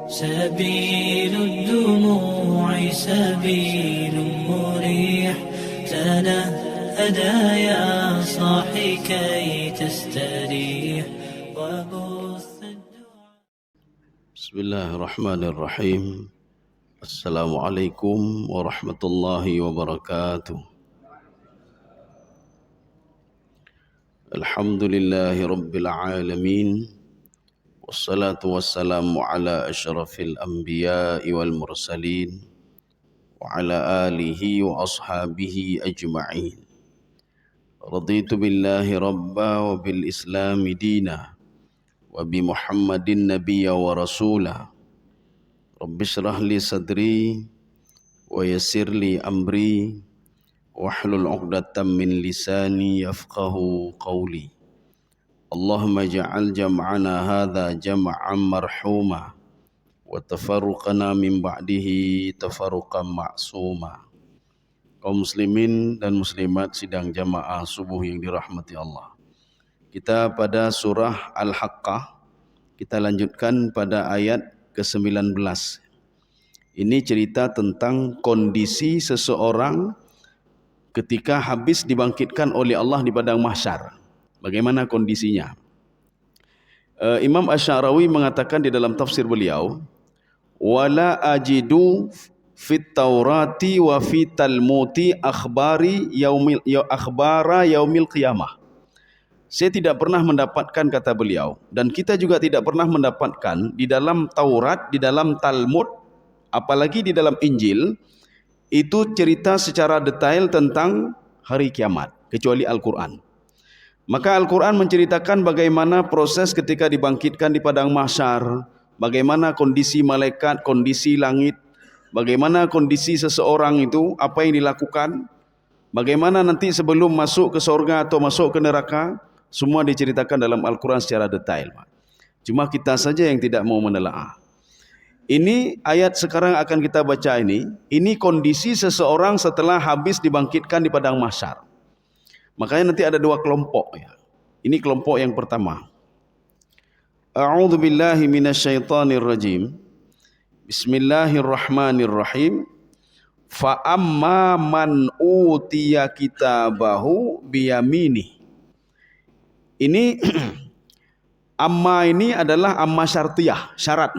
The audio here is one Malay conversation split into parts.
سبيل الدموع سبيل مريح، تنهدى يا صاحي كي تستريح وبث الدعاء. بسم الله الرحمن الرحيم. السلام عليكم ورحمة الله وبركاته. الحمد لله رب العالمين، والصلاة والسلام على أشرف الأنبياء والمرسلين وعلى آله وأصحابه أجمعين. رضيت بالله ربا وبالإسلام دينا وبمحمد نبيا ورسولا. رب اشرح لي صدري ويسر لي أمري واحلل عقدة من لساني يفقه قولي. اللهم اجعل جمعنا هذا جمعا مرحوما وتفرقنا من بعده تفرقا معصوما. Kaum muslimin dan muslimat sidang jamaah subuh yang dirahmati Allah. Kita pada surah Al-Haqqah, kita lanjutkan pada ayat ke-19. Ini cerita tentang kondisi seseorang ketika habis dibangkitkan oleh Allah di padang mahsyar. Bagaimana kondisinya? Imam Asy-Sya'rawi mengatakan di dalam tafsir beliau, wala ajidu fit taurati wa fit talmuti akhbara yaumil qiyamah. Saya tidak pernah mendapatkan, kata beliau, dan kita juga tidak pernah mendapatkan di dalam Taurat, di dalam Talmud, apalagi di dalam Injil, itu cerita secara detail tentang hari kiamat, kecuali Al-Quran. Maka Al-Quran menceritakan bagaimana proses ketika dibangkitkan di padang mahsyar, bagaimana kondisi malaikat, kondisi langit, bagaimana kondisi seseorang itu, apa yang dilakukan, bagaimana nanti sebelum masuk ke surga atau masuk ke neraka, semua diceritakan dalam Al-Quran secara detail. Cuma kita saja yang tidak mau menelaah. Ini ayat sekarang akan kita baca ini kondisi seseorang setelah habis dibangkitkan di padang mahsyar. Makanya nanti ada dua kelompok ya. Ini kelompok yang pertama. A'udzu billahi minasyaitonir rajim. Bismillahirrahmanirrahim. Fa amma man utiya kitabahu biyamini. Ini amma ini adalah amma syartiyah, syarat.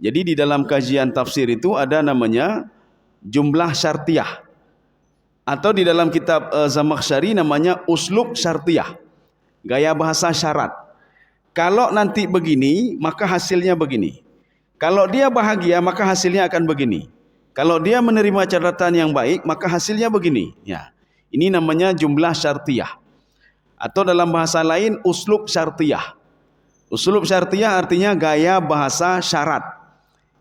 Jadi di dalam kajian tafsir itu ada namanya jumlah syartiyah. Atau di dalam kitab Zamakhsyari namanya uslub syartiyah, gaya bahasa syarat. Kalau nanti begini, maka hasilnya begini. Kalau dia bahagia, maka hasilnya akan begini. Kalau dia menerima catatan yang baik, maka hasilnya begini. Ya, ini namanya jumlah syartiyah. Atau dalam bahasa lain uslub syartiyah. Uslub syartiyah artinya gaya bahasa syarat.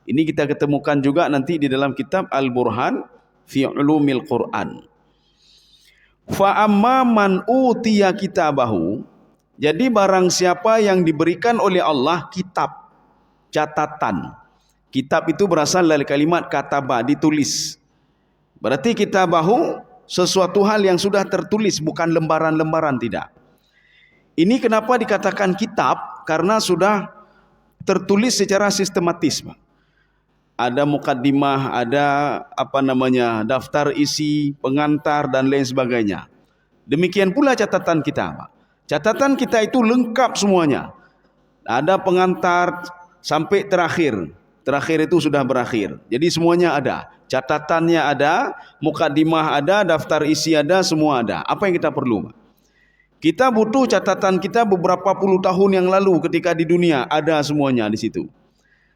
Ini kita ketemukan juga nanti di dalam kitab Al-Burhan fi Ulumil Quran. Fa amma man utiya kitabahu, jadi barang siapa yang diberikan oleh Allah kitab, catatan. Kitab itu berasal dari kalimat kataba, ditulis. Berarti kitabahu sesuatu hal yang sudah tertulis, bukan lembaran-lembaran, tidak. Ini kenapa dikatakan kitab? Karena sudah tertulis secara sistematis. Ada mukaddimah, ada daftar isi, pengantar dan lain sebagainya. Demikian pula catatan kita. Catatan kita itu lengkap semuanya. Ada pengantar sampai terakhir. Terakhir itu sudah berakhir. Jadi semuanya ada. Catatannya ada, mukaddimah ada, daftar isi ada, semua ada. Apa yang kita perlu? Kita butuh catatan kita beberapa puluh tahun yang lalu ketika di dunia, ada semuanya di situ.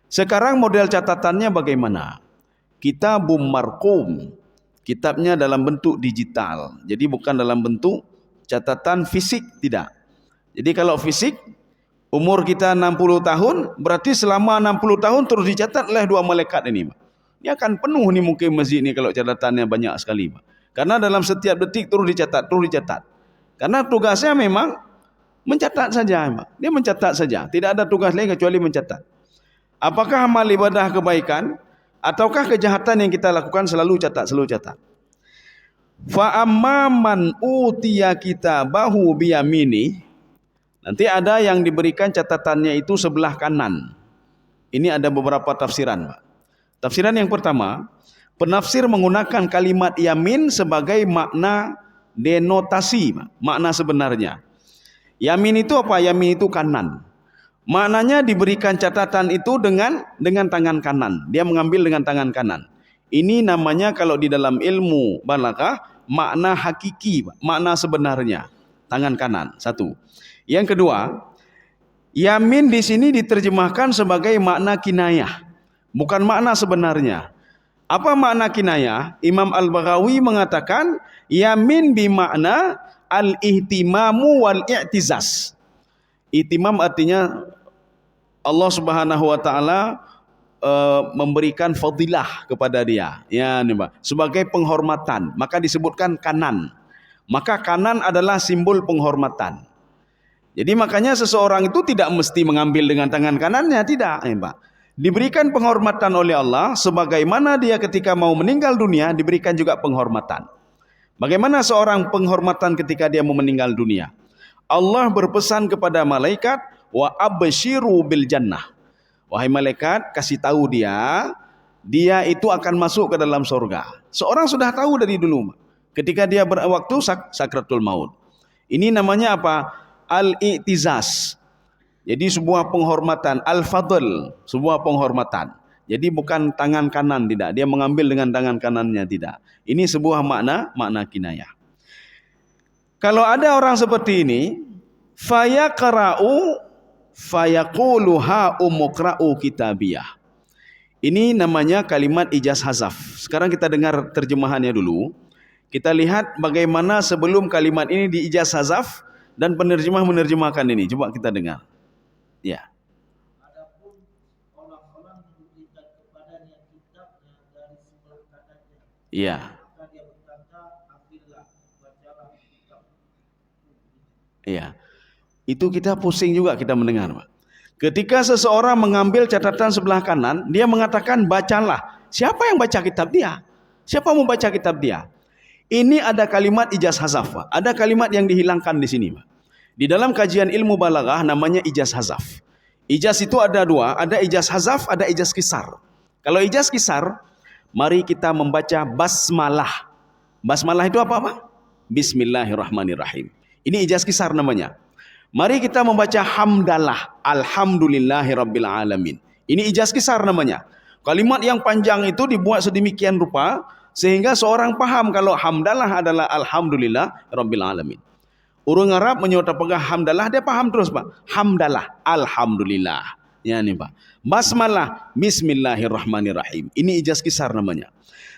Sekarang model catatannya bagaimana? Kitabum marqum. Kitabnya dalam bentuk digital. Jadi bukan dalam bentuk catatan fisik, tidak. Jadi kalau fisik, umur kita 60 tahun, berarti selama 60 tahun terus dicatat oleh dua malaikat ini. Ini akan penuh nih mungkin masjid ini kalau catatannya banyak sekali. Karena dalam setiap detik terus dicatat, terus dicatat. Karena tugasnya memang mencatat saja. Dia mencatat saja. Tidak ada tugas lain kecuali mencatat. Apakah amal ibadah kebaikan ataukah kejahatan yang kita lakukan, selalu catat, selalu catat. Fa amma man utiya kitabahu biyamini, nanti ada yang diberikan catatannya itu sebelah kanan. Ini ada beberapa tafsiran, Pak. Tafsiran yang pertama, penafsir menggunakan kalimat yamin sebagai makna denotasi, Pak, makna sebenarnya. Yamin itu apa? Yamin itu kanan. Maknanya diberikan catatan itu dengan tangan kanan. Dia mengambil dengan tangan kanan. Ini namanya kalau di dalam ilmu balaghah makna hakiki, makna sebenarnya, tangan kanan. Satu. Yang kedua, yamin di sini diterjemahkan sebagai makna kinayah, bukan makna sebenarnya. Apa makna kinayah? Imam Al-Baghawi mengatakan yamin bimakna al-ihtimamu wal-i'tizaz. Ihtimam artinya Allah Subhanahu wa taala memberikan fadilah kepada dia, ya nih Pak, sebagai penghormatan, maka disebutkan kanan. Maka kanan adalah simbol penghormatan. Jadi makanya seseorang itu tidak mesti mengambil dengan tangan kanannya, tidak, Pak. Diberikan penghormatan oleh Allah sebagaimana dia ketika mau meninggal dunia diberikan juga penghormatan. Bagaimana seorang penghormatan ketika dia mau meninggal dunia? Allah berpesan kepada malaikat, wa absyiru bil jannah. Wahai malaikat, kasih tahu dia itu akan masuk ke dalam surga. Seorang sudah tahu dari dulu ketika dia waktu sakratul maut. Ini namanya apa? Al-i'tizaz. Jadi sebuah penghormatan, al-fadl, sebuah penghormatan. Jadi bukan tangan kanan, tidak. Dia mengambil dengan tangan kanannya, tidak. Ini sebuah makna kinayah. Kalau ada orang seperti ini, fayaqra'u fayaqulu ha umqra'u kitabiyah. Ini namanya kalimat ijaz hazaf. Sekarang kita dengar terjemahannya dulu. Kita lihat bagaimana sebelum kalimat ini di ijaz hazaf dan penerjemah menerjemahkan ini. Coba kita dengar. Ya. Adapun orang-orang memberikan kepadanya kitabnya dari sebelah kanannya. Iya. Maka dia berkata, ambillah, bacalah kitab. Iya. Itu kita pusing juga kita mendengar, Pak. Ketika seseorang mengambil catatan sebelah kanan, dia mengatakan bacalah. Siapa yang baca kitab dia? Siapa mau baca kitab dia? Ini ada kalimat ijaz hazaf, Pak. Ada kalimat yang dihilangkan di sini, Pak. Di dalam kajian ilmu balaghah namanya ijaz hazaf. Ijaz itu ada dua, ada ijaz hazaf, ada ijaz kisar. Kalau ijaz kisar, mari kita membaca basmalah. Basmalah itu apa, Pak? Bismillahirrahmanirrahim. Ini ijaz kisar namanya. Mari kita membaca hamdalah, alhamdulillahirabbil alamin. Ini ijaz kisar namanya. Kalimat yang panjang itu dibuat sedemikian rupa sehingga seorang paham kalau hamdalah adalah alhamdulillahirabbil alamin. Orang Arab menyebut pegang hamdalah, dia paham terus, Pak. Hamdalah, alhamdulillah. Ya nih, Pak. Basmalah, bismillahirrahmanirrahim. Ini ijaz kisar namanya.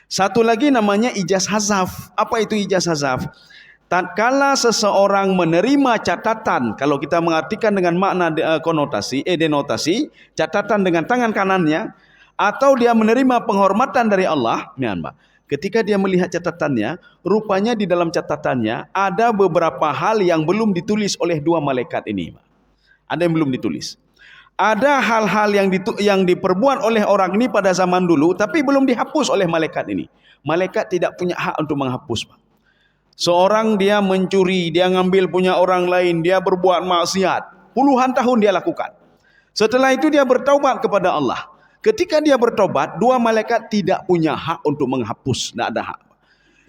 Satu lagi namanya ijaz hazaf. Apa itu ijaz hazaf? Tatkala seseorang menerima catatan, kalau kita mengartikan dengan makna denotasi, catatan dengan tangan kanannya, atau dia menerima penghormatan dari Allah, ketika dia melihat catatannya, rupanya di dalam catatannya ada beberapa hal yang belum ditulis oleh dua malaikat ini. Ada yang belum ditulis. Ada hal-hal yang diperbuat oleh orang ini pada zaman dulu, tapi belum dihapus oleh malaikat ini. Malaikat tidak punya hak untuk menghapus, Pak. Seorang dia mencuri, dia ngambil punya orang lain, dia berbuat maksiat. Puluhan tahun dia lakukan. Setelah itu dia bertaubat kepada Allah. Ketika dia bertobat, dua malaikat tidak punya hak untuk menghapus. Tidak ada hak.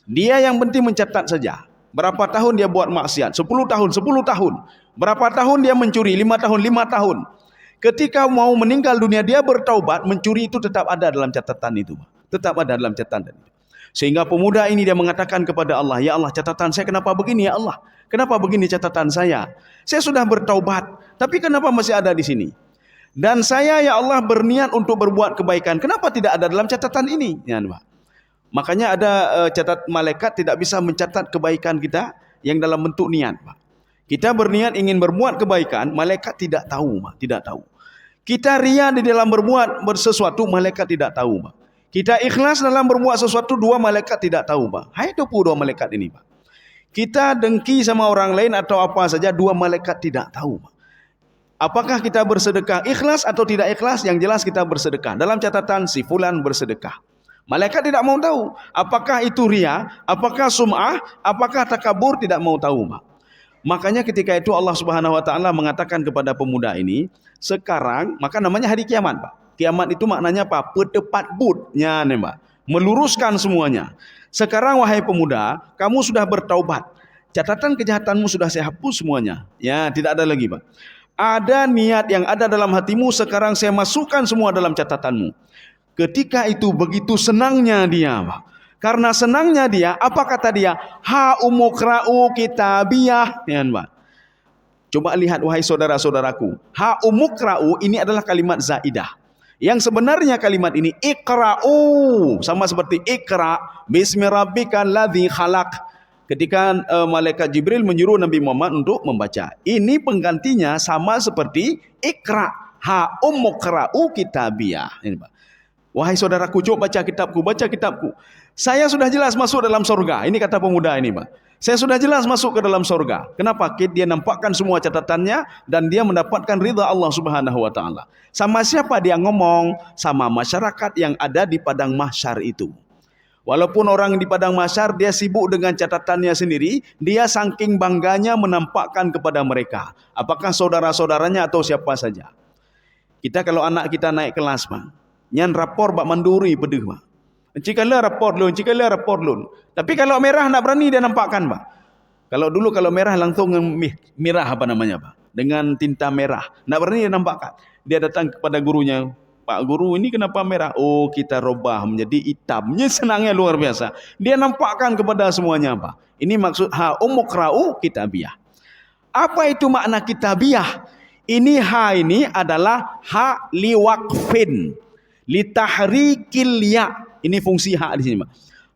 Dia yang penting mencatat saja. Berapa tahun dia buat maksiat? 10 tahun, 10 tahun. Berapa tahun dia mencuri? 5 tahun, 5 tahun. Ketika mau meninggal dunia, dia bertaubat, mencuri itu tetap ada dalam catatan itu. Tetap ada dalam catatan itu. Sehingga pemuda ini dia mengatakan kepada Allah, ya Allah, catatan saya kenapa begini ya Allah? Kenapa begini catatan saya? Saya sudah bertaubat, tapi kenapa masih ada di sini? Dan saya ya Allah berniat untuk berbuat kebaikan. Kenapa tidak ada dalam catatan ini? Ya, Pak. Makanya ada catat malaikat tidak bisa mencatat kebaikan kita yang dalam bentuk niat, Pak. Kita berniat ingin berbuat kebaikan, malaikat tidak tahu, Pak. Tidak tahu. Kita ria di dalam berbuat sesuatu, malaikat tidak tahu, Pak. Kita ikhlas dalam berbuat sesuatu, dua malaikat tidak tahu, Pak. Hai 22 malaikat ini, Pak. Kita dengki sama orang lain atau apa saja, dua malaikat tidak tahu, Pak. Apakah kita bersedekah ikhlas atau tidak ikhlas? Yang jelas kita bersedekah. Dalam catatan si fulan bersedekah. Malaikat tidak mau tahu. Apakah itu ria? Apakah sum'ah? Apakah takabur? Tidak mau tahu, Pak. Makanya ketika itu Allah Subhanahu wa taala mengatakan kepada pemuda ini, sekarang, maka namanya hari kiamat, Pak. Kiamat itu maknanya apa? Petepat butnya, Pak. Meluruskan semuanya. Sekarang wahai pemuda, kamu sudah bertaubat. Catatan kejahatanmu sudah saya hapus semuanya. Ya, tidak ada lagi, Pak. Ada niat yang ada dalam hatimu, sekarang saya masukkan semua dalam catatanmu. Ketika itu begitu senangnya dia, Pak. Karena senangnya dia, apa kata dia? Ha umukra'u kitabiyah. Ya, Pak. Coba lihat wahai saudara-saudaraku. Ha umukra'u ini adalah kalimat zaidah. Yang sebenarnya kalimat ini ikra'u, sama seperti ikra bismi rabbikal ladzi khalaq. Ketika malaikat Jibril menyuruh Nabi Muhammad untuk membaca. Ini penggantinya sama seperti ikra. Ha umukra'u kitabiyah. Ini, Pak. Wahai saudaraku, coba baca kitabku, baca kitabku. Saya sudah jelas masuk dalam surga. Ini kata pemuda ini, Pak. Saya sudah jelas masuk ke dalam surga. Kenapa? Dia nampakkan semua catatannya dan dia mendapatkan ridha Allah Subhanahu wa taala. Sama siapa dia ngomong? Sama masyarakat yang ada di padang mahsyar itu. Walaupun orang di padang mahsyar dia sibuk dengan catatannya sendiri, dia saking bangganya menampakkan kepada mereka. Apakah saudara-saudaranya atau siapa saja. Kita kalau anak kita naik kelas, Pak, nyan rapor bak manduri pedih, Pak. Cikala rapor lun. Tapi kalau merah nak berani dia nampakkan, Pak. Kalau dulu kalau merah langsung merah apa namanya, Pak? Dengan tinta merah. Nak berani dia nampakkan. Dia datang kepada gurunya, Pak Guru ini kenapa merah? Oh, kita robah menjadi hitamnya, senangnya luar biasa. Dia nampakkan kepada semuanya, Pak. Ini maksud ha umukra'u kitabiyah. Apa itu makna kitabiyah? Ini ha ini adalah ha liwaqfin, litahrikil ya. Ini fungsi ha di sini, Pak.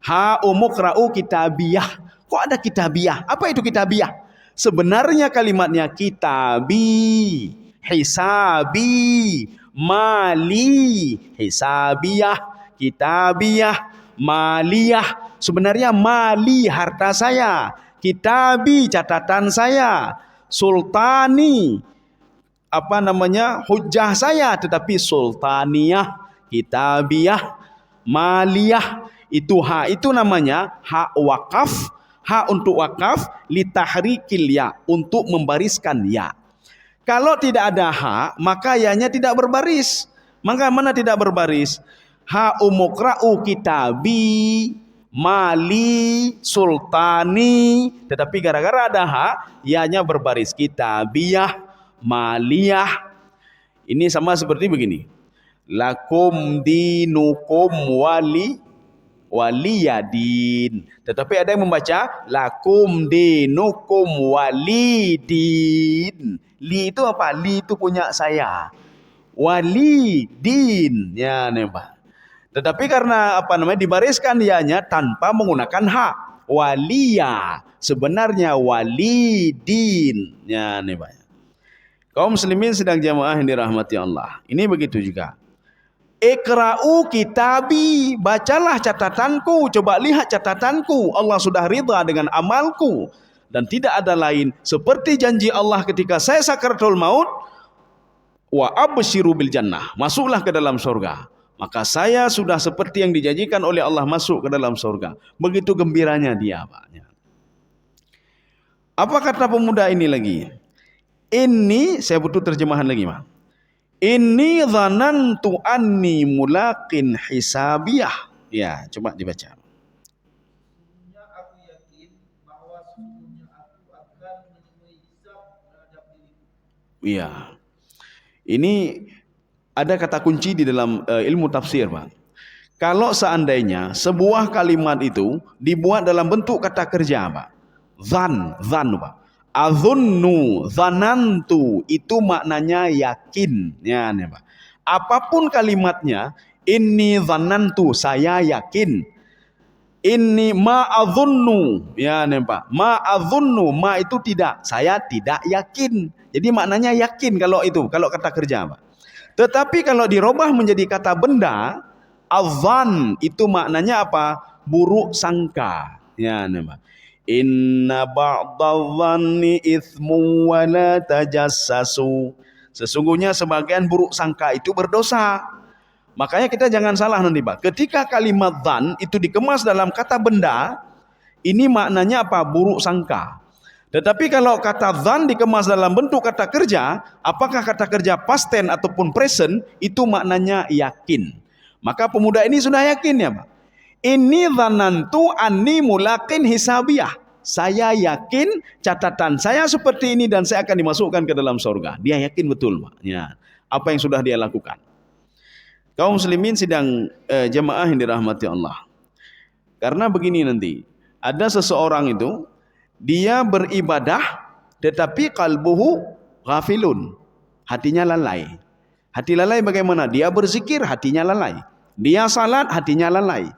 Ha umukra'u kitabiyah. Kok ada kitabiyah? Apa itu kitabiyah? Sebenarnya kalimatnya kitabi, hisabi, mali, hisabiyah, kitabiyah, maliyah. Sebenarnya mali harta saya, kitabi catatan saya, sultani apa namanya hujjah saya, tetapi sultaniyah, kitabiyah, maliyah. Itu ha itu namanya ha wakaf, ha untuk wakaf, litahrikil ya, untuk membariskan ya. Kalau tidak ada ha, maka ya-nya tidak berbaris. Maka mana tidak berbaris? Ha umukra'u kitabi, mali, sultani. Tetapi gara-gara ada ha, ya-nya berbaris. Kitabiyah, maliyah. Ini sama seperti begini. Lakum dinukum waliyadin. Tetapi ada yang membaca lakum dinukum walidin. Li itu apa? Li itu punya saya. Walidin. Ya, nih, Pak. Tetapi karena apa namanya dibariskan ya-nya tanpa menggunakan ha. Waliya. Sebenarnya walidin. Ya, nih, Pak. Kaum muslimin sedang jamaah yang dirahmati Allah. Ini begitu juga. Ikra'u kitabi, bacalah catatanku, coba lihat catatanku. Allah sudah ridha dengan amalku dan tidak ada lain seperti janji Allah ketika saya sakaratul maut, wa absyiru bil jannah, masuklah ke dalam surga. Maka saya sudah seperti yang dijanjikan oleh Allah masuk ke dalam surga. Begitu gembiranya dia, Pak. Apa kata pemuda ini lagi? Ini saya butuh terjemahan lagi, Pak. Inni dhanantu anni mulaqin hisabiyah. Ya, coba dibaca. Sesungguhnya aku yakin bahwa sesungguhnya aku akan menemui hisab terhadap diriku. Iya. Ini ada kata kunci di dalam ilmu tafsir, Pak. Kalau seandainya sebuah kalimat itu dibuat dalam bentuk kata kerja, Pak. Zan, Pak. Azunnu, zanantu, itu maknanya yakin. Ya, nih, Pak. Apapun kalimatnya, inni zanantu, saya yakin. Inni ma'azunnu, ya, nih, Pak. Ma'azunnu, ma itu tidak, saya tidak yakin. Jadi maknanya yakin kalau itu, kalau kata kerja, Pak. Tetapi kalau dirubah menjadi kata benda, azan itu maknanya apa? Buruk sangka. Ya, nih, Pak. Inna ba'dadh-dhanni itsmu wa la tajassasu. Sesungguhnya sebagian buruk sangka itu berdosa. Makanya kita jangan salah nanti, Pak. Ketika kalimat dzan itu dikemas dalam kata benda, ini maknanya apa? Buruk sangka. Tetapi kalau kata dhan dikemas dalam bentuk kata kerja, apakah kata kerja past tense ataupun present, itu maknanya yakin. Maka pemuda ini sudah yakin ya Pak. Ini dhanantu anni mulaqin hisabiyah. Saya yakin catatan saya seperti ini dan saya akan dimasukkan ke dalam surga. Dia yakin betul Pak. Ya, apa yang sudah dia lakukan. Kaum muslimin sidang jemaah yang dirahmati Allah. Karena begini nanti, ada seseorang itu dia beribadah tetapi qalbuhu ghafilun. Hatinya lalai. Hati lalai bagaimana? Dia berzikir, hatinya lalai. Dia salat, hatinya lalai.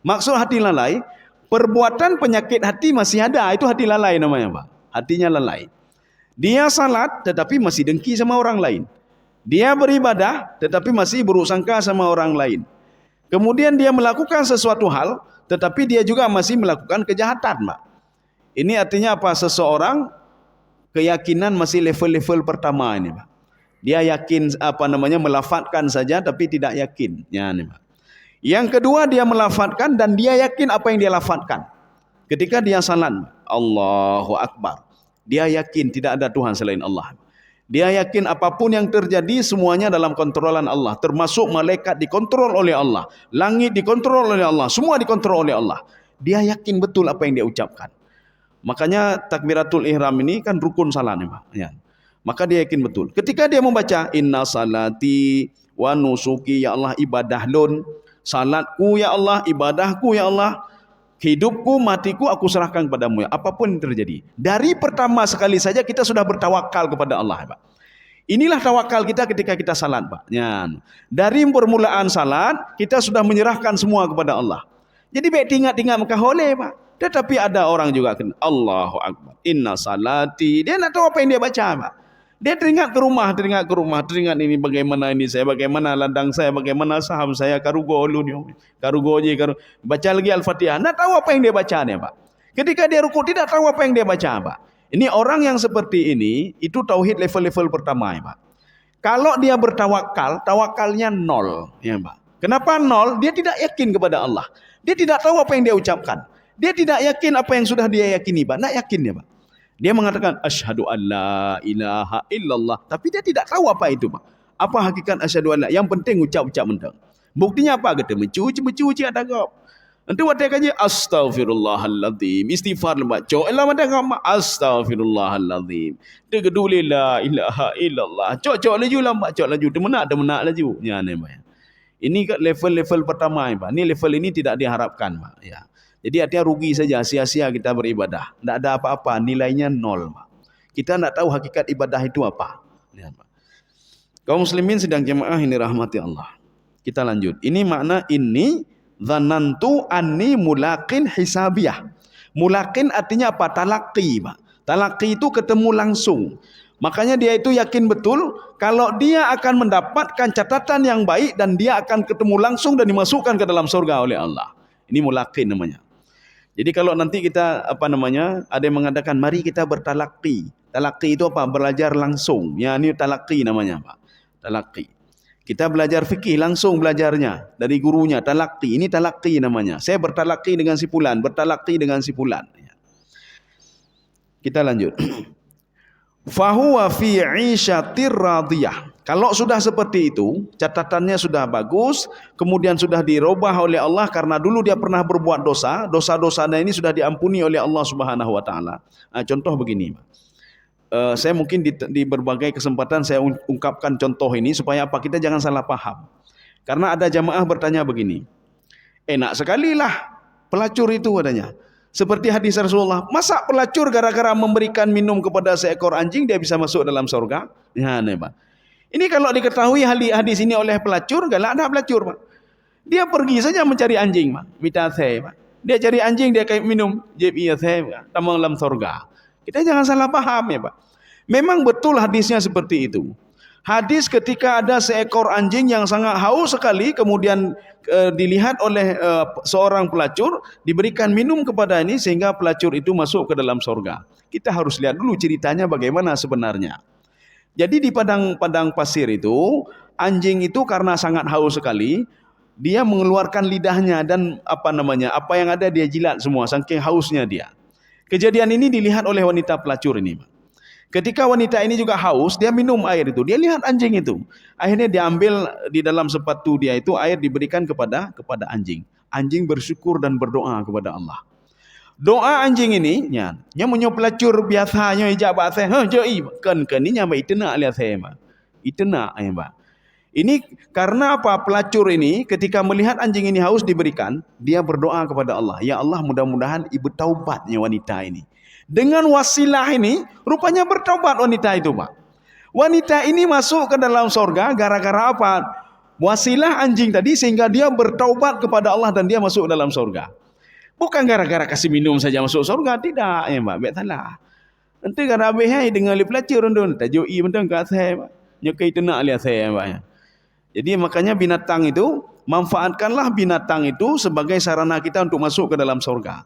Maksud hati lalai, perbuatan penyakit hati masih ada, itu hati lalai namanya Pak. Hatinya lalai. Dia salat tetapi masih dengki sama orang lain. Dia beribadah tetapi masih berusangka sama orang lain. Kemudian dia melakukan sesuatu hal tetapi dia juga masih melakukan kejahatan Pak. Ini artinya apa? Seseorang keyakinan masih level-level pertama ini Pak. Dia yakin melafadzkan saja tapi tidak yakin. Ya, ini Pak. Yang kedua dia melafadzkan dan dia yakin apa yang dia lafadzkan. Ketika dia salat, Allahu Akbar. Dia yakin tidak ada Tuhan selain Allah. Dia yakin apapun yang terjadi semuanya dalam kontrolan Allah. Termasuk malaikat dikontrol oleh Allah. Langit dikontrol oleh Allah. Semua dikontrol oleh Allah. Dia yakin betul apa yang dia ucapkan. Makanya takbiratul ihram ini kan rukun salat Pak. Ya. Maka dia yakin betul. Ketika dia membaca inna salati wa nusuki ya Allah ibadahlun. Salatku ya Allah, ibadahku ya Allah, hidupku, matiku aku serahkan kepadamu ya. Apapun yang terjadi. Dari pertama sekali saja kita sudah bertawakal kepada Allah Pak. Inilah tawakal kita ketika kita salat Pak. Ya. Dari permulaan salat kita sudah menyerahkan semua kepada Allah. Jadi baik tinggal maka boleh Pak. Tetapi ada orang juga kena Allahu Akbar. Inna salati. Dia nak tahu apa yang dia baca Pak. Dia teringat ke rumah, teringat ini bagaimana ini saya, bagaimana ladang saya, bagaimana saham saya, karugo baca lagi Al-Fatihah. Nak tahu apa yang dia baca nih Pak. Ketika dia rukuk tidak tahu apa yang dia baca Pak. Ini orang yang seperti ini itu tauhid level-level pertama ya Pak. Kalau dia bertawakal, tawakalnya nol ya Pak. Kenapa nol? Dia tidak yakin kepada Allah. Dia tidak tahu apa yang dia ucapkan. Dia tidak yakin apa yang sudah dia yakini Pak. Nak yakin ya Pak. Dia mengatakan asyhadu alla ilaha illallah, tapi dia tidak tahu apa itu Pak. Apa hakikat asyhadu alla? Yang penting ucap-ucap mentang. Buktinya apa? Kata mencuci ada gap. Nanti waktu kaji astaghfirullahaladzim, istighfar lemak cok elah mata ngam astaghfirullahaladzim. Dia keduli la ilaha illallah. Cok laju lambat cok laju demenak laju. Ya ni Pak. Ini level-level pertama Pak. Ini level ini tidak diharapkan Pak. Ya. Jadi artinya rugi saja, sia-sia kita beribadah. Tidak ada apa-apa, nilainya nol. Kita tidak tahu hakikat ibadah itu apa. Lihat, Pak. Kaum muslimin sedang jemaah ini rahmati Allah. Kita lanjut. Ini makna ini dhanantu anni mulaqin hisabiyah. Mulaqin artinya apa? Talaqi, Pak. Talaqi itu ketemu langsung. Makanya dia itu yakin betul kalau dia akan mendapatkan catatan yang baik dan dia akan ketemu langsung dan dimasukkan ke dalam surga oleh Allah. Ini mulaqin namanya. Jadi kalau nanti kita ada yang mengatakan mari kita bertalaqi. Talaqi itu apa? Belajar langsung. Ya, ini talaqi namanya, Pak. Talaqi. Kita belajar fikih langsung belajarnya dari gurunya. Talaqi. Ini talaqi namanya. Saya bertalaqi dengan si fulan, bertalaqi dengan si fulan. Kita lanjut. Fahuwa fi 'isyatir radiyah. Kalau sudah seperti itu, catatannya sudah bagus, kemudian sudah dirubah oleh Allah karena dulu dia pernah berbuat dosa, dosa-dosanya ini sudah diampuni oleh Allah Subhanahu wa taala. Contoh begini, saya mungkin di berbagai kesempatan saya ungkapkan contoh ini supaya apa? Kita jangan salah paham. Karena ada jamaah bertanya begini. Enak sekali lah pelacur itu adanya. Seperti hadis Rasulullah, masa pelacur gara-gara memberikan minum kepada seekor anjing dia bisa masuk dalam surga? Ya, nih, Pak. Ini kalau diketahui hadis ini oleh pelacur, galak ada pelacur, Pak. Dia pergi saja mencari anjing, Pak. Minta saya, Pak. Dia cari anjing, dia kayak minum. Jeb iya saya, Pak. Tamang dalam surga. Kita jangan salah paham ya, Pak. Memang betul hadisnya seperti itu. Hadis ketika ada seekor anjing yang sangat haus sekali, kemudian dilihat oleh seorang pelacur, diberikan minum kepada ini sehingga pelacur itu masuk ke dalam surga. Kita harus lihat dulu ceritanya bagaimana sebenarnya. Jadi di padang pasir itu, anjing itu karena sangat haus sekali, dia mengeluarkan lidahnya dan apa yang ada dia jilat semua, saking hausnya dia. Kejadian ini dilihat oleh wanita pelacur ini. Ketika wanita ini juga haus, dia minum air itu. Dia lihat anjing itu. Akhirnya diambil di dalam sepatu dia itu, air diberikan kepada anjing. Anjing bersyukur dan berdoa kepada Allah. Doa anjing ini, nya menyo pelacur biasanya ijak ba saya, joi kan ni nya ba itena lihat saya ba. Itena ya ba. Ini karena apa? Pelacur ini ketika melihat anjing ini haus diberikan, dia berdoa kepada Allah. Ya Allah, mudah-mudahan ibu taubatnya wanita ini. Dengan wasilah ini, rupanya bertaubat wanita itu, Pak. Wanita ini masuk ke dalam sorga gara-gara apa? Wasilah anjing tadi sehingga dia bertaubat kepada Allah dan dia masuk ke dalam sorga. Bukan gara-gara kasih minum saja masuk sorga, tidak, ya Pak. Baik salah. Nanti gara behai dengan pelacur ndon, tajui bentang kat saya, Pak. Nyokai tenak lihat saya, Pak. Jadi makanya binatang itu, manfaatkanlah binatang itu sebagai sarana kita untuk masuk ke dalam sorga.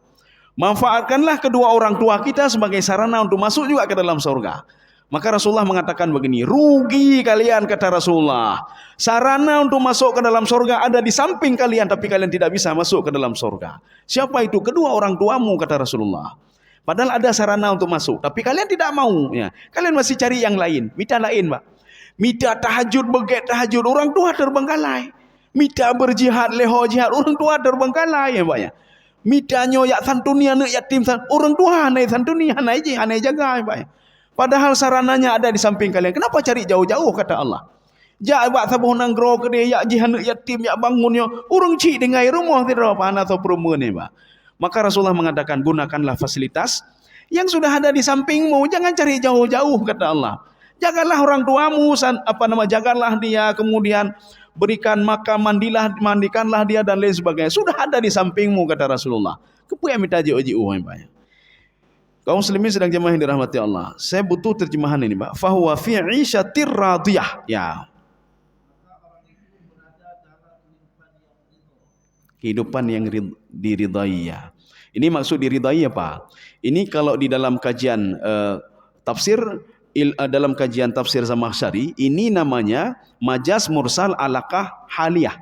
Manfaatkanlah kedua orang tua kita sebagai sarana untuk masuk juga ke dalam sorga. Maka Rasulullah mengatakan begini, rugi kalian kata Rasulullah. Sarana untuk masuk ke dalam sorga ada di samping kalian, tapi kalian tidak bisa masuk ke dalam sorga. Siapa itu? Kedua orang tuamu kata Rasulullah. Padahal ada sarana untuk masuk, tapi kalian tidak mau. Ya. Kalian masih cari yang lain, minta lain, Pak. Minta tahajud, beget tahajud, orang tua terbengkalai. Minta berjihad, leho jihad, orang tua terbengkalai, ya Pak ya. Minta nyoyak santuni anak yatim, orang tua anai santuni, anai jaga, ya Pak ya. Padahal sarananya ada di samping kalian. Kenapa cari jauh-jauh kata Allah? Jak buat sabuh nanggro ke dia, yak jihan yatim, yak bangunnya, orang cik dengai rumah tidak apa atau perumahan, ya Pak. Maka Rasulullah mengatakan gunakanlah fasilitas yang sudah ada di sampingmu, jangan cari jauh-jauh kata Allah. Jagalah orang tuamu, jagalah dia, kemudian berikan makan, mandikanlah dia dan lain sebagainya. Sudah ada di sampingmu kata Rasulullah. Kepuya minta jiu-jiu Pak. Kaum muslimin sedang jemaah yang dirahmati Allah. Saya butuh terjemahan ini, Pak. Fahuwa fi 'isyatir radiyah. Ya. Kehidupan yang diridai ya. Ini maksud diridai apa? Ini kalau di dalam kajian tafsir dalam kajian tafsir Zamakhsyari, ini namanya majaz mursal alaqah haliyah.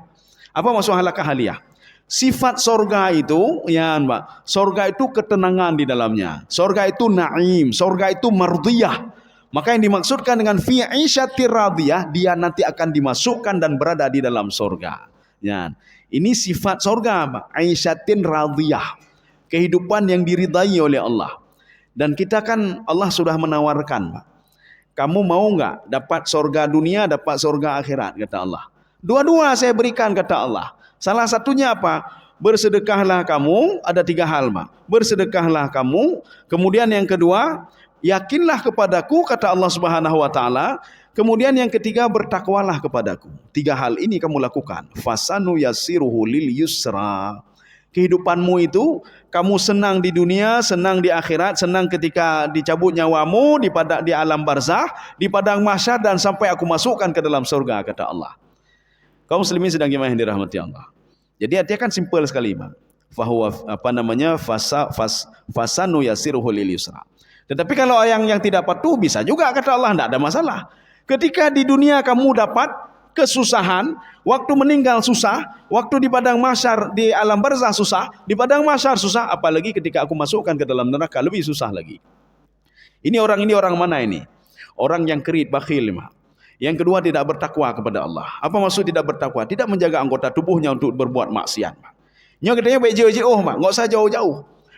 Apa maksud alaqah haliyah? Sifat sorga itu, ya Mbak, sorga itu ketenangan di dalamnya. Sorga itu naim, sorga itu mardiyah. Maka yang dimaksudkan dengan fi 'isyatir radiyah, dia nanti akan dimasukkan dan berada di dalam sorga. Ya. Ini sifat sorga, Mbak. 'Isyatin radiyah. Kehidupan yang diridai oleh Allah. Dan kita kan Allah sudah menawarkan, Mbak. Kamu mau enggak dapat sorga dunia, dapat sorga akhirat, kata Allah. Dua-dua saya berikan, kata Allah. Salah satunya apa? Bersedekahlah kamu, ada 3 hal, Mak. Bersedekahlah kamu, kemudian yang kedua, yakinlah kepadaku, kata Allah Subhanahu wa taala. Kemudian yang ketiga, bertakwalah kepadaku. 3 hal ini kamu lakukan. Fasanu yassiruhu lil yusra. Kehidupanmu itu kamu senang di dunia, senang di akhirat, senang ketika dicabut nyawamu di alam barzah, di padang mahsyar dan sampai aku masukkan ke dalam surga kata Allah. Kaum muslimin sedang jemaah yang dirahmati Allah. Jadi artinya kan simpel sekali, Bang. Fahuwa fasanu yassiruhu lil yusra. Tetapi kalau yang tidak patuh bisa juga kata Allah, tidak ada masalah. Ketika di dunia kamu dapat kesusahan, waktu meninggal susah, waktu di padang mahsyar di alam barzah susah, di padang mahsyar susah, apalagi ketika aku masukkan ke dalam neraka lebih susah lagi. Ini orang mana ini? Orang yang kerit, bakhil, Mak. Yang kedua tidak bertakwa kepada Allah. Apa maksud tidak bertakwa? Tidak menjaga anggota tubuhnya untuk berbuat maksiat, Mak. Nyo katanya baik jauh-jauh, Mak. Enggak usah jauh-jauh.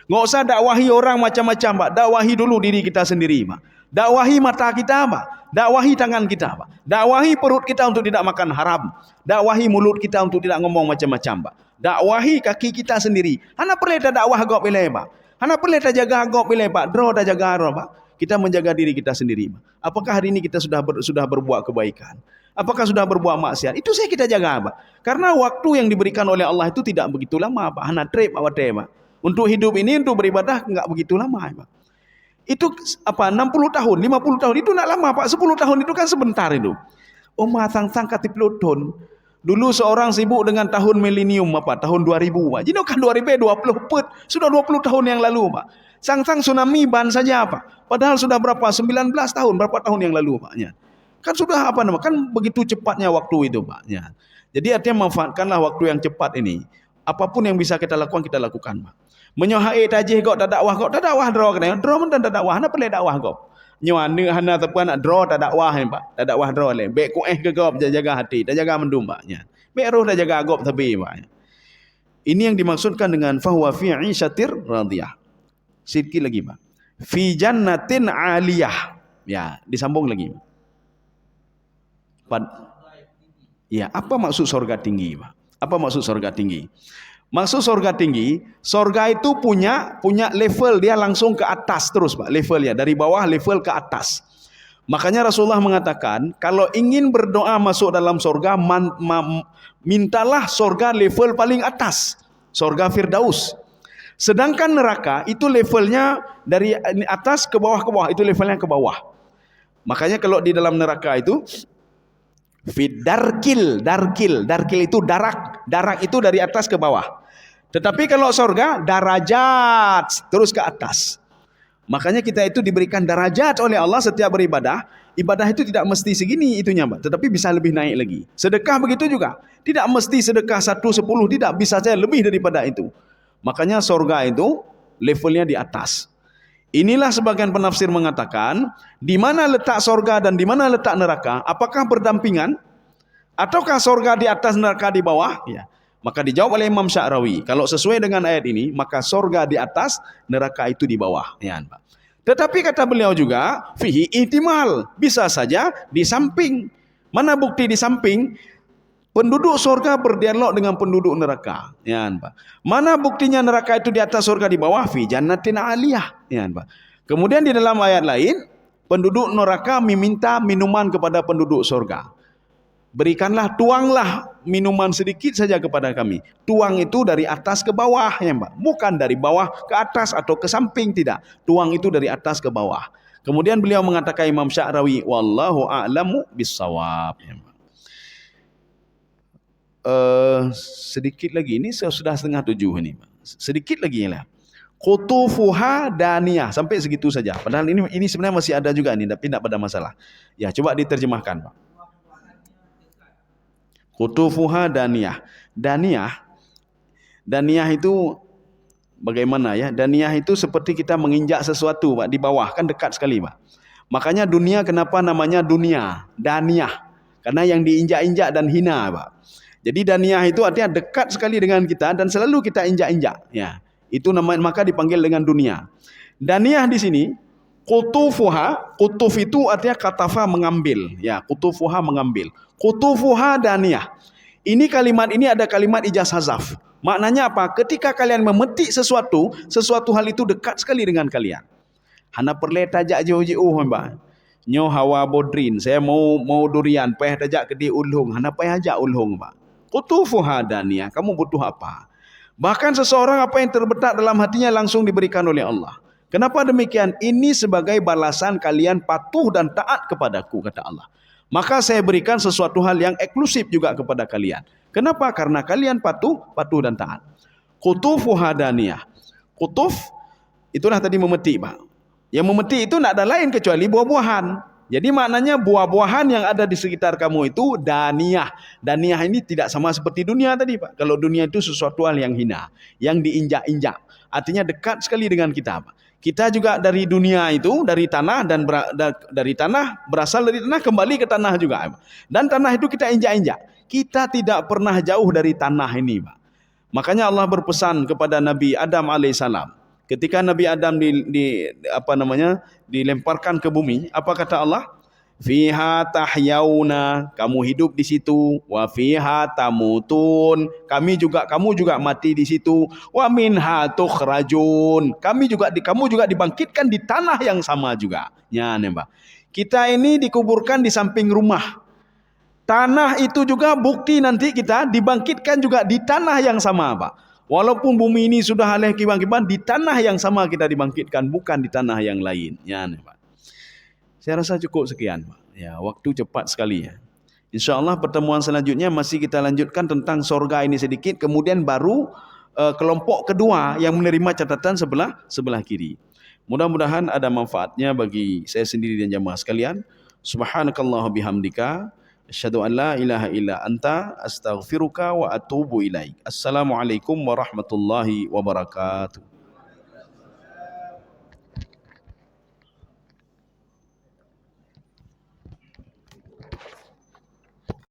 Enggak usah dakwahi orang macam-macam, Mak. Dakwahi dulu diri kita sendiri, Mak. Dakwahi mata kita, Mak. Dakwahi tangan kita, Mak. Dakwahi perut kita untuk tidak makan haram. Dakwahi mulut kita untuk tidak ngomong macam-macam, Pak. Dakwahi kaki kita sendiri. Hana perlu kita dakwah agak pilih, Pak. Hana perlu kita jaga agak pilih, Pak. Draw dah jaga draw, Pak. Kita menjaga diri kita sendiri, Pak. Apakah hari ini kita sudah berbuat kebaikan? Apakah sudah berbuat maksiat? Itu saya kita jaga, Pak. Karena waktu yang diberikan oleh Allah itu tidak begitu lama, Pak. Hana trip awak Pak. Untuk hidup ini, untuk beribadah enggak begitu lama, Pak. Itu 60 tahun, 50 tahun itu nak lama, Pak. 10 tahun itu kan sebentar itu. Oma sang-sang katip lodon. Dulu seorang sibuk dengan tahun milenium, tahun 2000, Pak. Jadi kan 2020 put, sudah 20 tahun yang lalu, Pak. Sang-sang tsunami ban saja, Pak. Padahal sudah berapa? 19 tahun, berapa tahun yang lalu, Pak. Kan sudah kan begitu cepatnya waktu itu, Pak. Jadi artinya manfaatkanlah waktu yang cepat ini Apapun yang bisa kita lakukan, kita lakukan, Pak. Menyohai tajih kok tak dakwah kok, tak dakwah draw kena. Draw men tak dakwah, nak pelai dakwah kok. Nyuana hana tapi nak draw tak dakwah, Pak. Tak dakwah draw le. Baik ku ke kau jaga hati, tak jaga mendum, Pak. Baik roh dah jaga agop tapi, Pak. Ini yang dimaksudkan dengan fahuwa fi 'isyatir radiyah. Sikit lagi, Pak. Fi jannatin 'aliyah. Ya, disambung lagi. Ya, apa maksud surga tinggi, Pak? Apa maksud surga tinggi? Maksud surga tinggi, surga itu punya level, dia langsung ke atas terus, Pak. Levelnya dari bawah level ke atas. Makanya Rasulullah mengatakan, kalau ingin berdoa masuk dalam surga, mintalah surga level paling atas, surga Firdaus. Sedangkan neraka itu levelnya dari atas ke bawah, itu levelnya ke bawah. Makanya kalau di dalam neraka itu darkil itu darak itu dari atas ke bawah. Tetapi kalau surga darajat terus ke atas. Makanya kita itu diberikan darajat oleh Allah setiap beribadah. Ibadah itu tidak mesti segini itunya, Pak, tetapi bisa lebih naik lagi. Sedekah begitu juga. Tidak mesti sedekah 1/10, tidak, bisa saja lebih daripada itu. Makanya surga itu levelnya di atas. Inilah sebagian penafsir mengatakan, di mana letak surga dan di mana letak neraka, apakah berdampingan? Ataukah surga di atas, neraka di bawah? Ya. Maka dijawab oleh Imam Sya'rawi, kalau sesuai dengan ayat ini, maka surga di atas, neraka itu di bawah. Ya, Pak. Tetapi kata beliau juga, fihi ihtimal, bisa saja di samping. Mana bukti di samping? Penduduk surga berdialog dengan penduduk neraka. Ya, Pak. Mana buktinya neraka itu di atas, surga di bawah? Fi jannatin 'aliyah. Ya, Pak. Kemudian di dalam ayat lain, penduduk neraka meminta minuman kepada penduduk surga. Berikanlah, tuanglah minuman sedikit saja kepada kami. Tuang itu dari atas ke bawah, ya, Pak. Bukan dari bawah ke atas atau ke samping, tidak. Tuang itu dari atas ke bawah. Kemudian beliau mengatakan, Imam Sya'rawi, wallahu a'lamu bis-shawab. Ya, Pak. Sedikit lagi, ini sudah 6:30 ini, Pak. Sedikit lagi lah. Qutufuha daniyah, sampai segitu saja. Padahal ini sebenarnya masih ada juga nih, tapi tidak pada masalah. Ya, coba diterjemahkan, Pak. Qutufuha daniyah. Daniyah itu bagaimana ya? Daniyah itu seperti kita menginjak sesuatu, Pak, di bawah, kan dekat sekali, Pak. Makanya dunia kenapa namanya dunia? Daniyah. Karena yang diinjak-injak dan hina, Pak. Jadi daniyah itu artinya dekat sekali dengan kita dan selalu kita injak-injak, ya. Itu namanya, maka dipanggil dengan dunia. Daniyah di sini, qutufuha, qutuf itu artinya katafa, mengambil, ya, qutufuha mengambil. Qutufuha daniyah. Ini kalimat ini ada kalimat ijaz hazaf. Maknanya apa? Ketika kalian memetik sesuatu hal itu dekat sekali dengan kalian. Hana perle tajak jauh-jauh, Mbak. Nyo hawa bodrin, saya mau durian, payah tajak ke di ulhung, hana payah ajak ulhung, Mbak. Qutufuha daniyah, kamu butuh apa? Bahkan seseorang apa yang terbetak dalam hatinya langsung diberikan oleh Allah. Kenapa demikian? Ini sebagai balasan kalian patuh dan taat kepadaku, kata Allah. Maka saya berikan sesuatu hal yang eksklusif juga kepada kalian. Kenapa? Karena kalian patuh dan taat. Qutufuha daniyah. Qutuf itulah tadi memetik, Pak. Yang memetik itu tidak ada lain kecuali buah-buahan. Jadi maknanya buah-buahan yang ada di sekitar kamu itu daniyah. Daniyah ini tidak sama seperti dunia tadi, Pak. Kalau dunia itu sesuatu hal yang hina, yang diinjak-injak. Artinya dekat sekali dengan kita, Pak. Kita juga dari dunia itu, dari tanah, dan dari tanah, berasal dari tanah, kembali ke tanah juga. Dan tanah itu kita injak-injak. Kita tidak pernah jauh dari tanah ini, Pak. Makanya Allah berpesan kepada Nabi Adam alaihissalam. Ketika Nabi Adam dilemparkan ke bumi, apa kata Allah? Fiha tahyauna, kamu hidup di situ, wa fiha tamutun, kamu juga mati di situ, wa minha tukhrajun, kamu juga dibangkitkan di tanah yang sama juga. Ya, Mbak. Kita ini dikuburkan di samping rumah. Tanah itu juga bukti nanti kita dibangkitkan juga di tanah yang sama, Pak. Walaupun bumi ini sudah haleh kibang-kibang, di tanah yang sama kita dibangkitkan, bukan di tanah yang lain. Ya, Pak. Saya rasa cukup sekian, Pak. Ya, waktu cepat sekali ya. InsyaAllah pertemuan selanjutnya masih kita lanjutkan tentang surga ini sedikit. Kemudian baru kelompok kedua yang menerima catatan sebelah kiri. Mudah-mudahan ada manfaatnya bagi saya sendiri dan jamaah sekalian. Subhanakallah bihamdika. Asyhadu an la ilaha illa anta astaghfiruka wa atubu ilaik. Assalamualaikum warahmatullahi wabarakatuh.